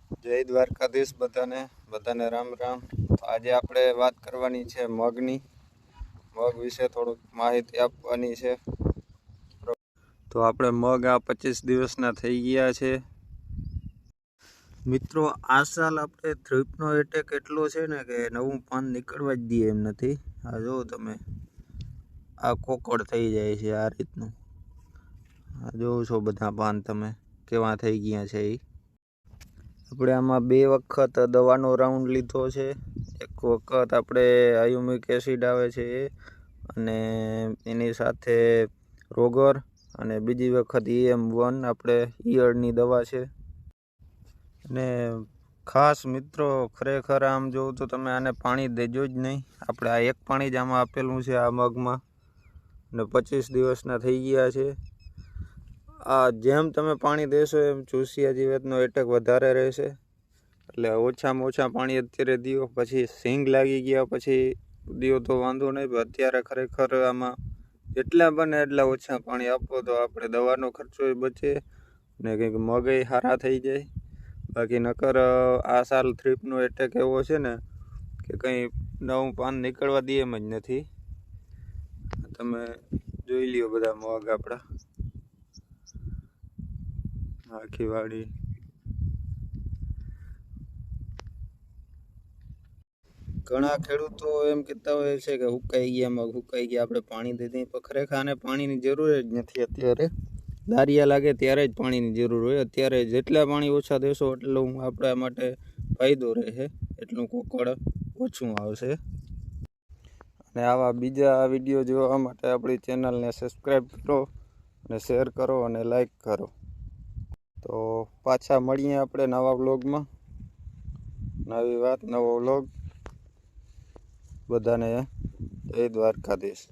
જય દ્વારકાધીશ બધાને રામ રામ। તો આજે આપણે વાત કરવાની છે મગની। મગ વિશે થોડુંક માહિતી આપવાની છે। તો આપણે મગ આ 25 દિવસના થઈ ગયા છે મિત્રો। આ સાલ આપણે થ્રીપનો એટેક એટલો છે ને કે નવું પાન નીકળવા જ દે એમ નથી। આ જો તમે આ કોકડ થઈ જાય છે આ રીતનું। આ જોવો છો બધા પાન તમે કેવા થઈ ગયા છે। આપણે આમાં 2 વખત દવાનો રાઉન્ડ લીધો છે। એક વખત આપણે આયુમિક એસિડ આવે છે એ, અને એની સાથે રોગર, અને બીજી વખત EM1 આપણે ઈયળની દવા છે। અને ખાસ મિત્રો ખરેખર આમ જોવું તો તમે આને પાણી દેજો જ નહીં। આપણે આ એક પાણી જ આમાં આપેલું છે આ મગમાં, અને 25 દિવસના થઈ ગયા છે। આ જેમ તમે પાણી દેશો એમ ચૂસિયા જીવાતનો એટેક વધારે રહેશે। એટલે ઓછામાં ઓછા પાણી અત્યારે દો, પછી સિંગ લાગી ગયા પછી દો તો વાંધો નહીં। પણ અત્યારે ખરેખર આમાં જેટલા બને એટલા ઓછા પાણી આપો તો આપણે દવાનો ખર્ચો બચે ને કંઈક મગય સારા થઈ જાય। બાકી નકર આ સાલ થ્રીપનો એટેક એવો છે ને કે કંઈ નવું પાન નીકળવા દે એમ જ નથી। તમે જોઈ લ્યો બધા મગ આપણા આખી વાડી। ઘણા ખેડૂતો એમ કહેતા હોય છે કે હુકાઈ ગયા મગ, હુકાઈ ગયા, આપણે પાણી દઈ દઈએ, પણ ખરેખર આને પાણીની જરૂર જ નથી અત્યારે। દારિયા લાગે ત્યારે જ પાણીની જરૂર હોય। અત્યારે જેટલા પાણી ઓછા દેશો એટલું આપણા માટે ફાયદો રહે, એટલું કોકડ ઓછું આવશે। અને આવા બીજા વિડીયો જોવા માટે આપણી ચેનલને સબસ્ક્રાઈબ કરો, અને શેર કરો, અને લાઈક કરો। તો પાછા મળીએ આપણે નવા વ્લોગમાં। નવી વાત, નવો વ્લોગ। બધાને જય દ્વારકાધીશ।